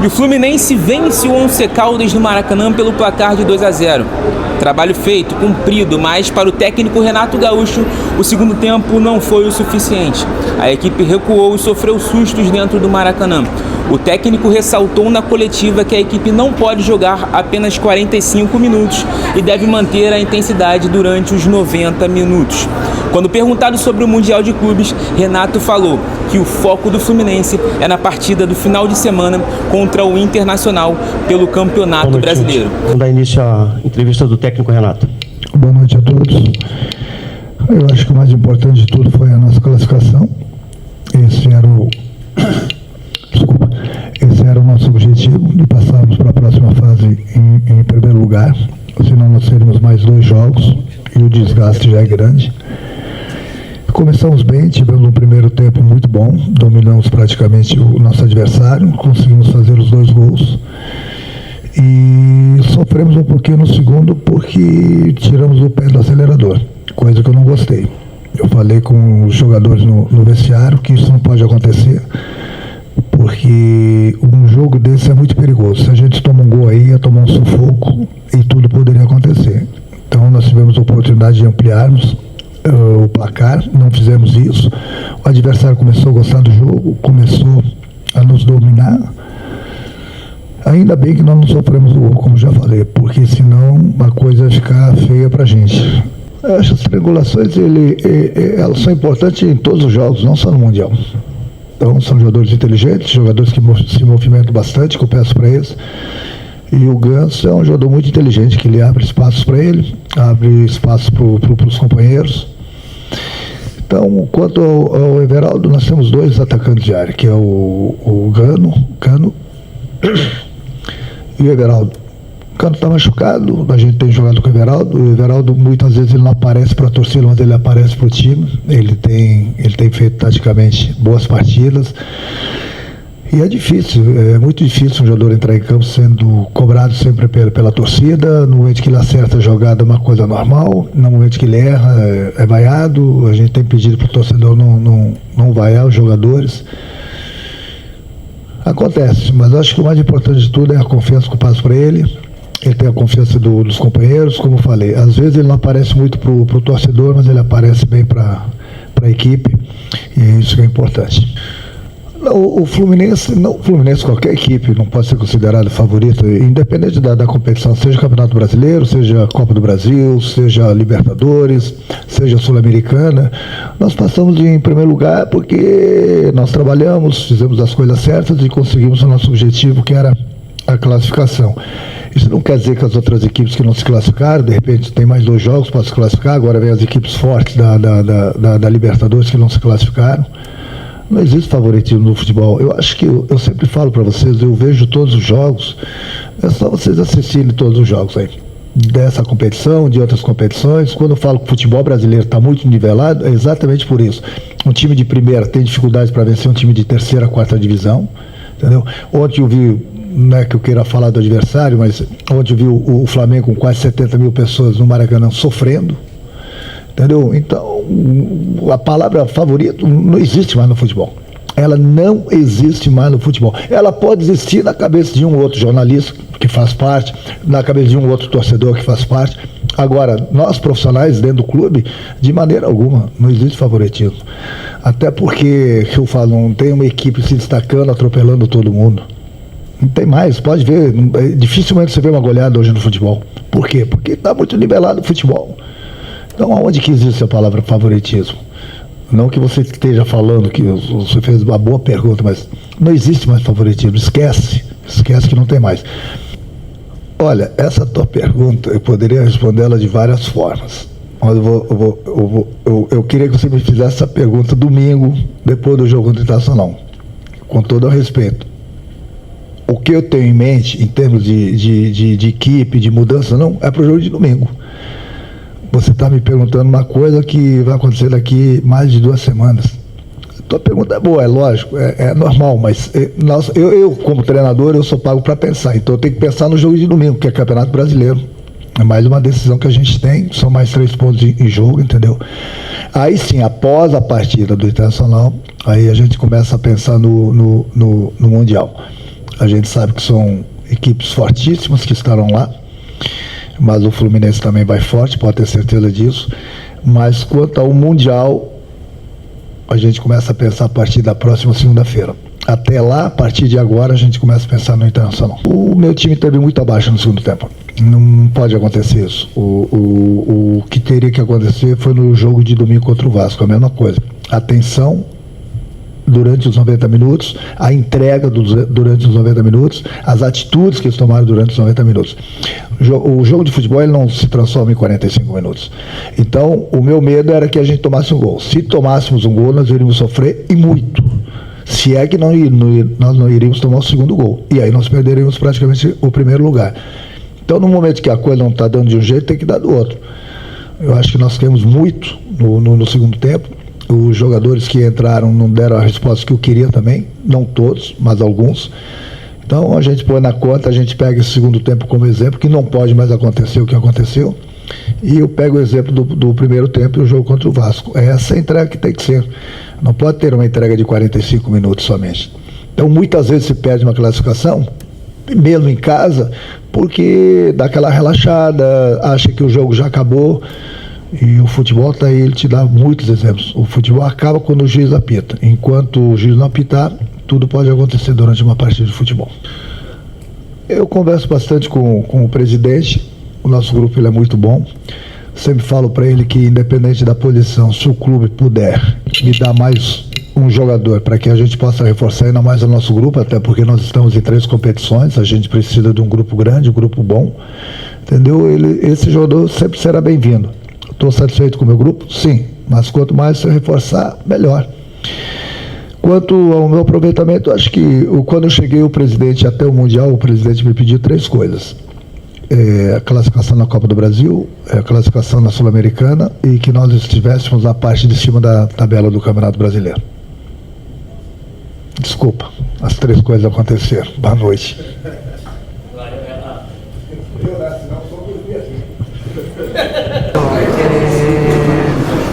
E o Fluminense vence o Once Caldas no Maracanã pelo placar de 2-0. Trabalho feito, cumprido, mas para o técnico Renato Gaúcho, o segundo tempo não foi o suficiente. A equipe recuou e sofreu sustos dentro do Maracanã. O técnico ressaltou na coletiva que a equipe não pode jogar apenas 45 minutos e deve manter a intensidade durante os 90 minutos. Quando perguntado sobre o Mundial de Clubes, Renato falou que o foco do Fluminense é na partida do final de semana contra o Internacional pelo Campeonato Brasileiro. Vamos dar início à entrevista do técnico Renato. Boa noite a todos. Eu acho que o mais importante de tudo foi a nossa classificação. Esse era o nosso objetivo, de passarmos para a próxima fase em primeiro lugar. Senão nós teríamos mais 2 jogos e o desgaste já é grande. Começamos bem, tivemos um primeiro tempo muito bom, dominamos praticamente o nosso adversário, conseguimos fazer os 2 gols e sofremos um pouquinho no segundo porque tiramos o pé do acelerador, coisa que eu não gostei. Eu falei com os jogadores no vestiário que isso não pode acontecer, porque um jogo desse é muito perigoso. Se a gente toma um gol aí, ia tomar um sufoco e tudo poderia acontecer. Então nós tivemos a oportunidade de ampliarmos o placar, não fizemos isso. O adversário começou a gostar do jogo, começou a nos dominar. Ainda bem que nós não sofremos o gol, como já falei, porque senão a coisa ia ficar feia pra gente. Essas triangulações, elas são importantes em todos os jogos, não só no Mundial. Então são jogadores inteligentes, jogadores que se movimentam bastante, que eu peço para eles. E o Ganso é um jogador muito inteligente, que ele abre espaços para ele, abre espaços para os companheiros. Então, quanto ao Everaldo, nós temos 2 atacantes de área, que é o Cano e o Everaldo. O Cano está machucado, a gente tem jogado com o Everaldo. O Everaldo, muitas vezes, ele não aparece para a torcida, mas ele aparece para o time. Ele tem feito, taticamente, boas partidas. E é difícil, é muito difícil um jogador entrar em campo sendo cobrado sempre pela torcida. No momento que ele acerta a jogada é uma coisa normal, no momento que ele erra é vaiado. A gente tem pedido para o torcedor não vaiar os jogadores. Acontece, mas acho que o mais importante de tudo é a confiança que eu passo para ele. Ele tem a confiança dos companheiros, como eu falei. Às vezes ele não aparece muito para o torcedor, mas ele aparece bem para a equipe, e é isso que é importante. O Fluminense, qualquer equipe não pode ser considerado favorito, independente da competição, seja Campeonato Brasileiro, seja Copa do Brasil, seja Libertadores, seja Sul-Americana. Nós passamos em primeiro lugar porque nós trabalhamos, fizemos as coisas certas e conseguimos o nosso objetivo, que era a classificação. Isso não quer dizer que as outras equipes que não se classificaram, de repente tem mais 2 jogos para se classificar, agora vem as equipes fortes da Libertadores que não se classificaram. Não existe favoritismo no futebol. Eu acho que, eu sempre falo para vocês, eu vejo todos os jogos, é só vocês assistirem todos os jogos aí, dessa competição, de outras competições. Quando eu falo que o futebol brasileiro está muito nivelado, é exatamente por isso. Um time de primeira tem dificuldades para vencer um time de terceira, 4ª divisão, entendeu? Ontem eu vi, não é que eu queira falar do adversário, mas ontem eu vi o Flamengo com quase 70 mil pessoas no Maracanã sofrendo, entendeu? Então, a palavra favorito não existe mais no futebol. Ela não existe mais no futebol. Ela pode existir na cabeça de um ou outro jornalista, que faz parte, na cabeça de um ou outro torcedor, que faz parte. Agora, nós profissionais dentro do clube, de maneira alguma, não existe favoritismo. Até porque, eu falo, não tem uma equipe se destacando, atropelando todo mundo. Não tem mais, pode ver, dificilmente você vê uma goleada hoje no futebol. Por quê? Porque está muito nivelado o futebol. Então, aonde que existe a palavra favoritismo? Não que você esteja falando, que você fez uma boa pergunta, mas não existe mais favoritismo. Esquece que não tem mais. Olha, essa tua pergunta, eu poderia responder ela de várias formas. Mas eu queria que você me fizesse essa pergunta domingo, depois do jogo contra o Internacional. Com todo o respeito. O que eu tenho em mente, em termos de equipe, de mudança, não, é para o jogo de domingo. Você está me perguntando uma coisa que vai acontecer daqui mais de 2 semanas. A tua pergunta é boa, é lógico, é normal, mas eu, como treinador, eu sou pago para pensar. Então eu tenho que pensar no jogo de domingo, que é Campeonato Brasileiro. É mais uma decisão que a gente tem, são mais 3 pontos em jogo, entendeu? Aí sim, após a partida do Internacional, aí a gente começa a pensar no Mundial. A gente sabe que são equipes fortíssimas que estarão lá, mas o Fluminense também vai forte, pode ter certeza disso. Mas quanto ao Mundial, a gente começa a pensar a partir da próxima segunda-feira. Até lá, a partir de agora, a gente começa a pensar no Internacional. O meu time teve muito abaixo no segundo tempo. Não pode acontecer isso. O que teria que acontecer foi no jogo de domingo contra o Vasco, a mesma coisa. Atenção durante os 90 minutos, a entrega durante os 90 minutos, as atitudes que eles tomaram durante os 90 minutos. O jogo de futebol ele não se transforma em 45 minutos. Então, o meu medo era que a gente tomasse um gol. Se tomássemos um gol, nós iríamos sofrer e muito. Se é que nós não iríamos tomar o segundo gol. E aí nós perderíamos praticamente o primeiro lugar. Então, no momento que a coisa não está dando de um jeito, tem que dar do outro. Eu acho que nós temos muito no segundo tempo. Os jogadores que entraram não deram a resposta que eu queria também. Não todos, mas alguns. Então, a gente põe na conta, a gente pega esse segundo tempo como exemplo, que não pode mais acontecer o que aconteceu. E eu pego o exemplo do primeiro tempo e o jogo contra o Vasco. É essa a entrega que tem que ser. Não pode ter uma entrega de 45 minutos somente. Então, muitas vezes se perde uma classificação, mesmo em casa, porque dá aquela relaxada, acha que o jogo já acabou. E o futebol tá aí, ele te dá muitos exemplos. O futebol acaba quando o juiz apita. Enquanto o juiz não apitar, tudo pode acontecer durante uma partida de futebol. Eu converso bastante com o presidente. O nosso grupo ele é muito bom. Sempre falo para ele que, independente da posição, se o clube puder me dar mais um jogador para que a gente possa reforçar ainda mais o nosso grupo, até porque nós estamos em 3 competições, a gente precisa de um grupo grande, um grupo bom, entendeu? Esse jogador sempre será bem-vindo. Estou satisfeito com o meu grupo? Sim, mas quanto mais se reforçar, melhor. Quanto ao meu aproveitamento, acho que quando eu cheguei o presidente até o Mundial, o presidente me pediu 3 coisas. A classificação na Copa do Brasil, a classificação na Sul-Americana e que nós estivéssemos na parte de cima da tabela do Campeonato Brasileiro. Desculpa, as 3 coisas aconteceram. Boa noite.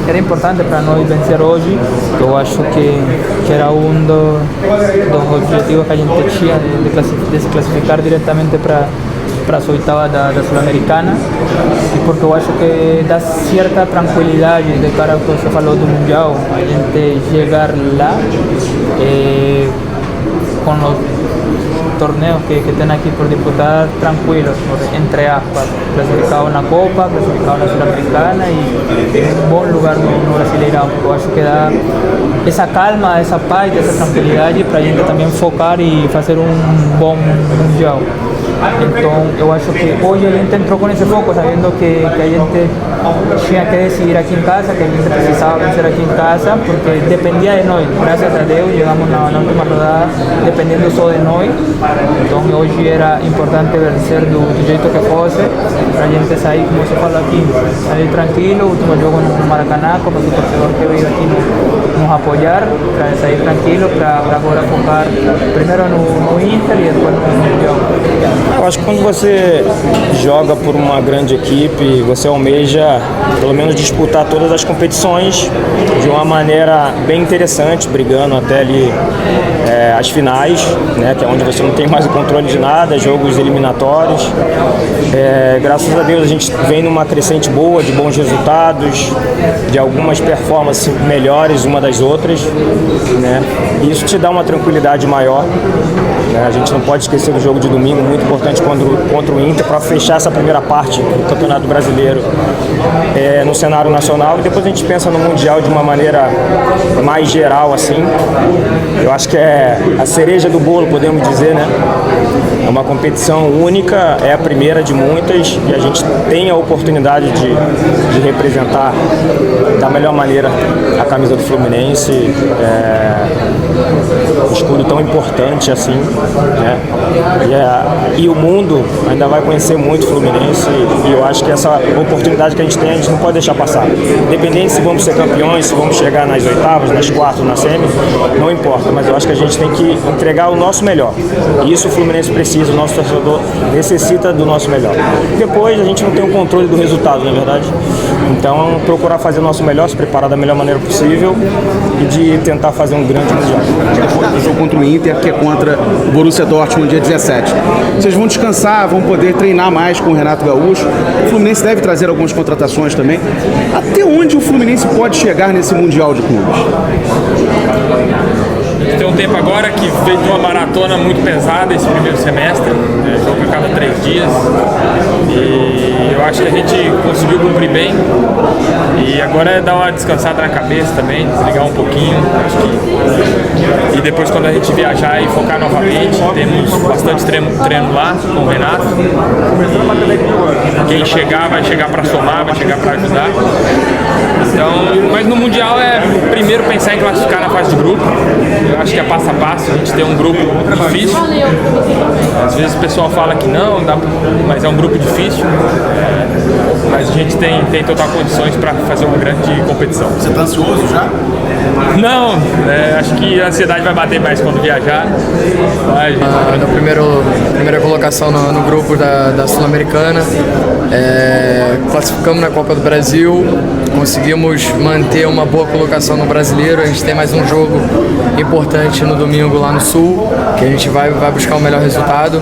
Era importante para nós vencer hoje. Eu acho que era um dos objetivos que a gente tinha de se classificar diretamente para as oitavas da Sul-Americana, e porque eu acho que dá certa tranquilidade de cara ao que você falou do Mundial, a gente chegar lá com os torneos que tem aqui por disputar tranquilos, entre aspas, clasificado na Copa, clasificado na Sul-Americana e em um bom lugar no Brasileirão, porque eu acho que dá essa calma, essa paz, essa tranquilidade para a gente também focar e fazer um bom Mundial. Então, eu acho que hoje a gente entrou com esse foco, sabendo que a gente tinha que decidir aqui em casa, que a gente precisava vencer aqui em casa, porque dependia de nós. Graças a Deus, chegamos na última rodada dependendo só de nós. Então, hoje era importante vencer do jeito que fosse, para a gente sair, como você falou aqui, sair tranquilo, o último jogo no Maracanã, como o torcedor que veio aqui nos apoiar, para sair tranquilo, para agora focar primeiro no Inter e depois no Mundial. Eu acho que quando você joga por uma grande equipe, você almeja pelo menos disputar todas as competições de uma maneira bem interessante, brigando até ali as finais, né, que é onde você não tem mais o controle de nada, jogos eliminatórios. Graças a Deus a gente vem numa crescente boa, de bons resultados, de algumas performances melhores uma das outras, né, e isso te dá uma tranquilidade maior. A gente não pode esquecer do jogo de domingo, muito importante contra o Inter, para fechar essa primeira parte do Campeonato Brasileiro no cenário nacional, e depois a gente pensa no Mundial de uma maneira mais geral, assim. Eu acho que é a cereja do bolo, podemos dizer, né? É uma competição única, é a primeira de muitas, e a gente tem a oportunidade de representar da melhor maneira a camisa do Fluminense, um escudo tão importante assim, né? E o mundo ainda vai conhecer muito o Fluminense, e eu acho que essa oportunidade que a gente tem, a gente não pode deixar passar. Independente se vamos ser campeões, se vamos chegar nas oitavas, nas quartas, na semi, não importa, mas eu acho que a gente tem que entregar o nosso melhor. E isso o Fluminense precisa precisa, o nosso torcedor necessita do nosso melhor. Depois a gente não tem o controle do resultado, não é verdade? Então, procurar fazer o nosso melhor, se preparar da melhor maneira possível e de tentar fazer um grande mundial. Depois do jogo contra o Inter, que é contra o Borussia Dortmund, dia 17. Vocês vão descansar, vão poder treinar mais com o Renato Gaúcho. O Fluminense deve trazer algumas contratações também. Até onde o Fluminense pode chegar nesse Mundial de Clubes? Tem um tempo agora que fez uma maratona muito pesada esse primeiro semestre, jogo a cada 3 dias, e eu acho que a gente conseguiu cumprir bem, e agora é dar uma descansada na cabeça também, desligar um pouquinho, acho que... E depois quando a gente viajar e focar novamente, temos bastante treino lá com o Renato, quem chegar vai chegar para somar, vai chegar para ajudar. Então, mas no Mundial é primeiro pensar em classificar na fase de grupo. Eu acho que é passo a passo, a gente tem um grupo difícil. Às vezes o pessoal fala que não, mas é um grupo difícil. Mas a gente tem total condições para fazer uma grande competição. Você está ansioso já? Não, acho que a ansiedade vai bater mais quando viajar. Na primeira colocação no grupo da Sul-Americana, classificamos na Copa do Brasil, conseguimos manter uma boa colocação no Brasileiro. A gente tem mais um jogo importante no domingo lá no Sul, que a gente vai buscar o melhor resultado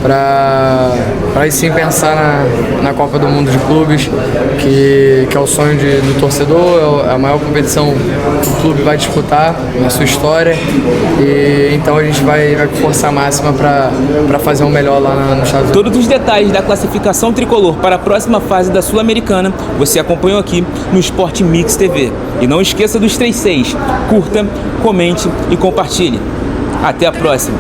para aí sim pensar na Copa do Mundo de Clubes, que é o sonho do torcedor, é a maior competição que o clube vai disputar na sua história, e então a gente vai com força máxima para fazer o melhor lá no Estados Unidos. Todos os detalhes da classificação tricolor para a próxima fase da Sul-Americana você acompanhou aqui no Sport Mix TV. E não esqueça dos 36, curta, comente e compartilhe. Até a próxima!